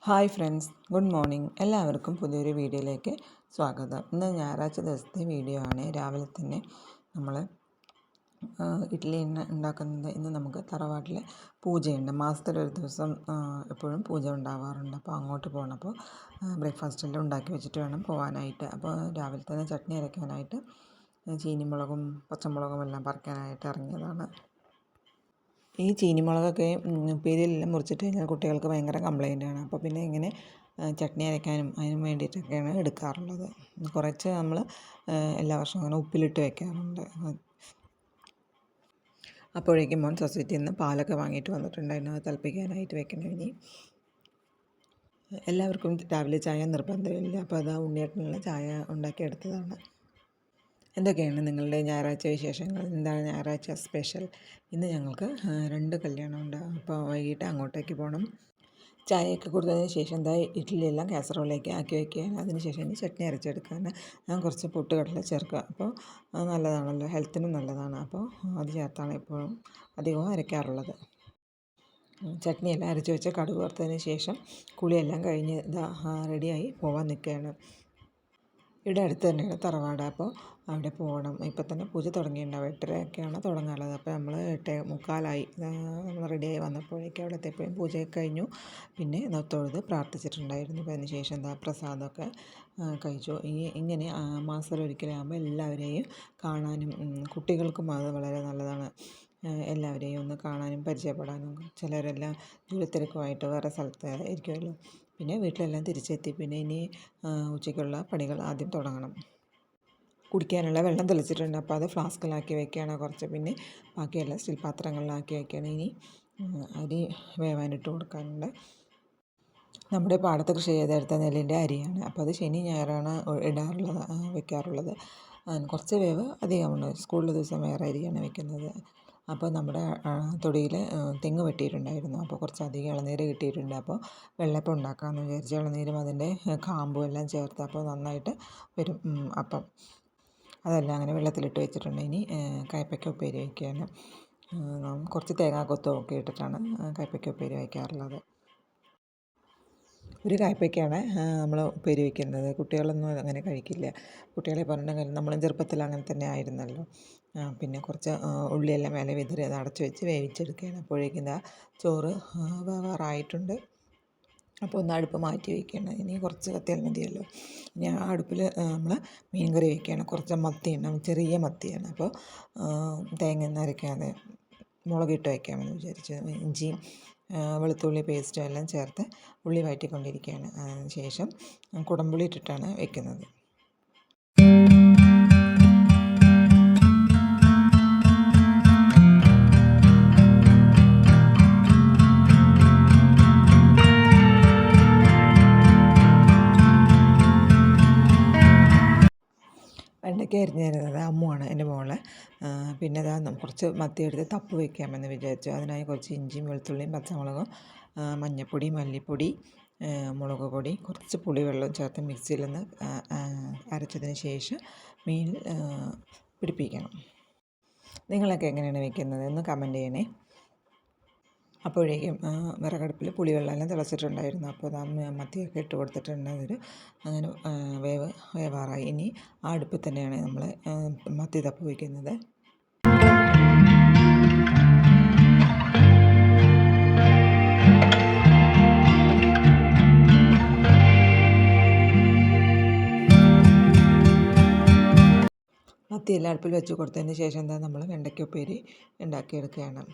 Hi friends, good morning. എല്ലാവർക്കും പുതിയൊരു വീഡിയോയിലേക്ക് സ്വാഗതം. ഇന്ന് ഞായറാഴ്ച ദിവസത്തെ വീഡിയോ ആണ്. രാവിലെ തന്നെ നമ്മൾ ഇഡ്ഡലി ഉണ്ടാക്കുന്നത്. ഇന്ന് നമുക്ക് തറവാട്ടിൽ പൂജയുണ്ട്. മാസത്തിലൊരു ദിവസം എപ്പോഴും പൂജ ഉണ്ടാവാറുണ്ട്. അപ്പോൾ അങ്ങോട്ട് പോകണം. അപ്പോൾ ബ്രേക്ക്ഫാസ്റ്റെല്ലാം ഉണ്ടാക്കി വെച്ചിട്ട് വേണം പോകാനായിട്ട്. അപ്പോൾ രാവിലെ തന്നെ ചട്നി അരയ്ക്കാനായിട്ട് ചീനിമുളകും പച്ചമുളകും എല്ലാം പറിക്കാനായിട്ട് ഇറങ്ങിയതാണ്. ഈ ചീനിമുളകൊക്കെ ഉപ്പേരിയിലെല്ലാം മുറിച്ചിട്ട് കഴിഞ്ഞാൽ കുട്ടികൾക്ക് ഭയങ്കര കംപ്ലൈൻ്റാണ്. അപ്പോൾ പിന്നെ ഇങ്ങനെ ചട്നി അരയ്ക്കാനും അതിനും വേണ്ടിയിട്ടൊക്കെയാണ് എടുക്കാറുള്ളത്. കുറച്ച് നമ്മൾ എല്ലാ വർഷവും അങ്ങനെ ഉപ്പിലിട്ട് വയ്ക്കാറുണ്ട്. അപ്പോഴേക്കും മോൻ സൊസൈറ്റിയിൽ നിന്ന് പാലൊക്കെ വാങ്ങിയിട്ട് വന്നിട്ടുണ്ടായിരുന്നു. അത് തിളപ്പിക്കാനായിട്ട് വെക്കണം ഇനി. എല്ലാവർക്കും രാവിലെ ചായ നിർബന്ധമില്ല. അപ്പോൾ അത് ഉണ്ണിയേട്ടനുള്ള ചായ ഉണ്ടാക്കിയെടുത്തതാണ്. എന്തൊക്കെയാണ് നിങ്ങളുടെ ഞായറാഴ്ച വിശേഷങ്ങൾ? എന്താണ് ഞായറാഴ്ച സ്പെഷ്യൽ? ഇന്ന് ഞങ്ങൾക്ക് 2 കല്യാണമുണ്ട്. അപ്പോൾ വൈകിട്ട് അങ്ങോട്ടേക്ക് പോകണം. ചായയൊക്കെ കൊടുത്തതിന് ശേഷം ഇഡ്ഡലിയെല്ലാം കാസറോളിലേക്ക് ആക്കി വയ്ക്കുകയാണ്. അതിന് ശേഷം ഇനി ചട്നി അരച്ചെടുക്കുകയാണ്. ഞാൻ കുറച്ച് പൊട്ടുകടല ചേർക്കുക. അപ്പോൾ അത് നല്ലതാണല്ലോ, ഹെൽത്തിനും നല്ലതാണ്. അപ്പോൾ അത് ചേർത്താണ് എപ്പോഴും അധികവും അരയ്ക്കാറുള്ളത്. ചട്നിയെല്ലാം അരച്ച് വെച്ച് കടുക് വറുത്തതിന് ശേഷം കുളിയെല്ലാം കഴിഞ്ഞ് റെഡിയായി പോകാൻ നിൽക്കുകയാണ്. ഇവിടെ അടുത്ത് തന്നെയാണ് തറവാട്. അപ്പോൾ അവിടെ പോകണം. ഇപ്പം തന്നെ പൂജ തുടങ്ങിയിട്ടുണ്ടാവും. 8:30 തുടങ്ങാനുള്ളത്. അപ്പോൾ നമ്മൾ 8:45 നമ്മൾ റെഡിയായി വന്നപ്പോഴേക്കും അവിടെ എത്തിയപ്പോഴും പൂജയൊക്കെ കഴിഞ്ഞു. പിന്നെ തൊഴുത് പ്രാർത്ഥിച്ചിട്ടുണ്ടായിരുന്നു. അപ്പോൾ അതിന് ശേഷം പ്രസാദമൊക്കെ കഴിച്ചു. ഇങ്ങനെ മാസത്തിലൊരിക്കലാകുമ്പോൾ എല്ലാവരെയും കാണാനും കുട്ടികൾക്കും അത് വളരെ നല്ലതാണ്. എല്ലാവരെയും ഒന്ന് കാണാനും പരിചയപ്പെടാനും. ചിലരെല്ലാം ജോലിത്തിരക്കുമായിട്ട് വേറെ സ്ഥലത്ത് ആയിരിക്കുമല്ലോ. പിന്നെ വീട്ടിലെല്ലാം തിരിച്ചെത്തി. പിന്നെ ഇനി ഉച്ചയ്ക്കുള്ള പണികൾ ആദ്യം തുടങ്ങണം. കുടിക്കാനുള്ള വെള്ളം തെളിച്ചിട്ടുണ്ട്. അപ്പോൾ അത് ഫ്ലാസ്കിലാക്കി വയ്ക്കുകയാണ് കുറച്ച്. പിന്നെ ബാക്കിയെല്ലാം സ്റ്റീൽ പാത്രങ്ങളിലാക്കി വയ്ക്കുകയാണ്. ഇനി അരി വേവാനിട്ട് കൊടുക്കാനുണ്ട്. നമ്മുടെ പാടത്ത് കൃഷി ചെയ്തെടുത്ത നെല്ലിൻ്റെ അരിയാണ്. അപ്പോൾ അത് ശനി ഞായറാണ് വെക്കാറുള്ളത്. കുറച്ച് വേവ് അധികമുണ്ട്. സ്കൂളിലെ ദിവസം വേറെ അരിയാണ് വെക്കുന്നത്. അപ്പോൾ നമ്മുടെ തൊടിയിൽ തെങ്ങ് വെട്ടിയിട്ടുണ്ടായിരുന്നു. അപ്പോൾ കുറച്ചധികം ഇളനീര് കിട്ടിയിട്ടുണ്ട്. അപ്പോൾ വെള്ളപ്പം ഉണ്ടാക്കാമെന്ന് വിചാരിച്ചു. ഇളനീരും അതിൻ്റെ കാമ്പും എല്ലാം ചേർത്ത് അപ്പോൾ നന്നായിട്ട് വരും അപ്പം. അതെല്ലാം അങ്ങനെ വെള്ളത്തിലിട്ട് വെച്ചിട്ടുണ്ട്. ഇനി കയ്പ്പയ്ക്ക ഉപ്പേരി വയ്ക്കുകയാണ്. കുറച്ച് തേങ്ങാക്കൊത്തും ഒക്കെ ഇട്ടിട്ടാണ് കയ്പ്പയ്ക്ക ഉപ്പേരി വയ്ക്കാറുള്ളത്. ഒരു കയ്പ്പയ്ക്കാണ് നമ്മൾ ഉപ്പേരി വയ്ക്കുന്നത്. കുട്ടികളൊന്നും അങ്ങനെ കഴിക്കില്ല. കുട്ടികളെ പറഞ്ഞിട്ടുണ്ടെങ്കിൽ നമ്മളും ചെറുപ്പത്തിൽ അങ്ങനെ തന്നെ ആയിരുന്നല്ലോ. പിന്നെ കുറച്ച് ഉള്ളിയെല്ലാം മേലെ വിതറി അത് അടച്ച് വെച്ച് വേവിച്ചെടുക്കുകയാണ്. അപ്പോഴേക്കും ചോറ് വേവാറായിട്ടുണ്ട്. അപ്പോൾ ഒന്ന് അടുപ്പ് മാറ്റി വയ്ക്കുകയാണ്. ഇനി കുറച്ച് കത്തിയാൽ മതിയല്ലോ. ഇനി ആ അടുപ്പിൽ നമ്മൾ മീൻ കറി വയ്ക്കുകയാണ്. കുറച്ച് മത്തിയുണ്ട്, ചെറിയ മത്തിയാണ്. അപ്പോൾ തേങ്ങ ഒന്നും അരയ്ക്കാതെ മുളകിട്ട് വയ്ക്കാമെന്ന് വിചാരിച്ചു. ഇഞ്ചിയും വെളുത്തുള്ളി പേസ്റ്റും എല്ലാം ചേർത്ത് ഉള്ളി വഴറ്റിക്കൊണ്ടിരിക്കുകയാണ്. അതിന് ശേഷം കുടംപുളി ഇട്ടിട്ടാണ് വയ്ക്കുന്നത്. വെണ്ടയ്ക്ക അരിഞ്ഞ് തരുന്നത് അമ്മുവാണ്, എൻ്റെ മോള്. പിന്നെ കുറച്ച് മത്തി എടുത്ത് തപ്പ് വയ്ക്കാമെന്ന് വിചാരിച്ചു. അതിനായി കുറച്ച് ഇഞ്ചിയും വെളുത്തുള്ളിയും പച്ചമുളകും മഞ്ഞൾപ്പൊടി, മല്ലിപ്പൊടി, മുളക് പൊടി, കുറച്ച് പുളിവെള്ളം ചേർത്ത് മിക്സിയിലൊന്ന് അരച്ചതിന് ശേഷം മീനിൽ പിടിപ്പിക്കണം. നിങ്ങളൊക്കെ എങ്ങനെയാണ് വയ്ക്കുന്നത് എന്ന് കമൻറ്റ് ചെയ്യണേ. അപ്പോഴേക്കും വിറകടുപ്പിൽ പുളിവെള്ളമെല്ലാം തിളച്ചിട്ടുണ്ടായിരുന്നു. അപ്പോൾ മത്തിയൊക്കെ ഇട്ട് കൊടുത്തിട്ടുണ്ട്. അതൊരു അങ്ങനെ വേവാറായി. ഇനി ആ അടുപ്പിൽ തന്നെയാണ് നമ്മൾ മത്തി തപ്പ് വയ്ക്കുന്നത്. മത്തിയെല്ലാം അടുപ്പിൽ വെച്ച് കൊടുത്തതിന് ശേഷം നമ്മൾ വെണ്ടയ്ക്ക ഉപ്പേരി ഉണ്ടാക്കിയെടുക്കുകയാണ്.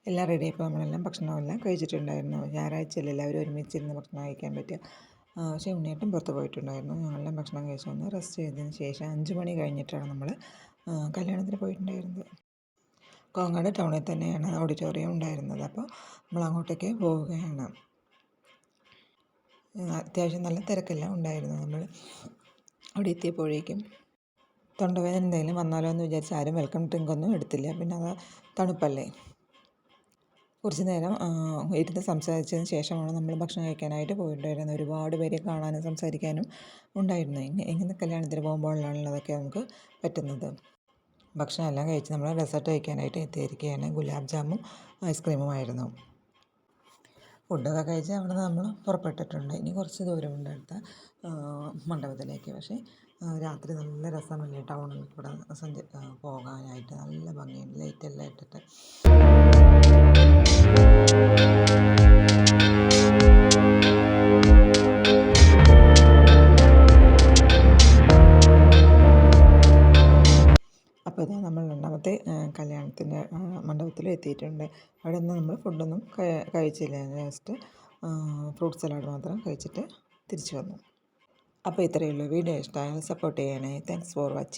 എല്ലാം റെഡിയായപ്പോൾ നമ്മളെല്ലാം ഭക്ഷണമെല്ലാം കഴിച്ചിട്ടുണ്ടായിരുന്നു. ഞായറാഴ്ചയല്ലേ എല്ലാവരും ഒരുമിച്ചിരുന്ന് ഭക്ഷണം കഴിക്കാൻ പറ്റുക. പക്ഷേ ഉണ്ണിയേട്ടൻ പുറത്ത് പോയിട്ടുണ്ടായിരുന്നു. ഞങ്ങളെല്ലാം ഭക്ഷണം കഴിച്ച് വന്ന് റെസ്റ്റ് ചെയ്തതിന് ശേഷം 5 മണി കഴിഞ്ഞിട്ടാണ് നമ്മൾ കല്യാണത്തിന് പോയിട്ടുണ്ടായിരുന്നത്. കോങ്ങാട് ടൗണിൽ തന്നെയാണ് ഓഡിറ്റോറിയം ഉണ്ടായിരുന്നത്. അപ്പോൾ നമ്മൾ അങ്ങോട്ടേക്ക് പോവുകയാണ്. അത്യാവശ്യം നല്ല തിരക്കെല്ലാം ഉണ്ടായിരുന്നു. നമ്മൾ അവിടെ എത്തിയപ്പോഴേക്കും തൊണ്ടവേദന എന്തെങ്കിലും വന്നാലോ എന്ന് വിചാരിച്ച് ആരും വെൽക്കം ഡ്രിങ്ക് ഒന്നും എടുത്തില്ല. പിന്നെ അത് തണുപ്പല്ലേ. കുറച്ച് നേരം ഇരുന്ന് സംസാരിച്ചതിന് ശേഷമാണ് നമ്മൾ ഭക്ഷണം കഴിക്കാനായിട്ട് പോയിട്ടുണ്ടായിരുന്നത്. ഒരുപാട് പേരെ കാണാനും സംസാരിക്കാനും ഉണ്ടായിരുന്നു. ഇങ്ങനെ കല്യാണത്തിന് പോകുമ്പോഴാണല്ലോ അതൊക്കെ നമുക്ക് പറ്റുന്നത്. ഭക്ഷണം എല്ലാം കഴിച്ച് നമ്മൾ ഡെസേർട്ട് കഴിക്കാനായിട്ട് എത്തിയിരിക്കുകയാണ്. ഗുലാബ് ജാമും ഐസ്ക്രീമുമായിരുന്നു. ഫുഡൊക്കെ കഴിച്ച് അവിടെ നിന്ന് നമ്മൾ പുറപ്പെട്ടിട്ടുണ്ട്. ഇനി കുറച്ച് ദൂരമുണ്ട് അടുത്ത മണ്ഡപത്തിലേക്ക്. പക്ഷേ രാത്രി നല്ല രസമല്ലേ ടൗണിൽ കൂടെ പോകാനായിട്ട്. നല്ല ഭംഗിയുണ്ട് ലൈറ്റെല്ലാം ഇട്ടിട്ട്. അപ്പോൾ ഇതാ നമ്മൾ രണ്ടാമത്തെ കല്യാണത്തിൻ്റെ മണ്ഡപത്തിൽ എത്തിയിട്ടുണ്ട്. അവിടെ നിന്ന് നമ്മൾ ഫുഡൊന്നും കഴിച്ചില്ല. ജസ്റ്റ് ഫ്രൂട്ട് സലാഡ് മാത്രം കഴിച്ചിട്ട് തിരിച്ചു വന്നു. അപ്പോൾ ഇത്രയേ ഉള്ളൂ. വീഡിയോ ഇഷ്ടമായാൽ സപ്പോർട്ട് ചെയ്യണേ. Thanks for watching.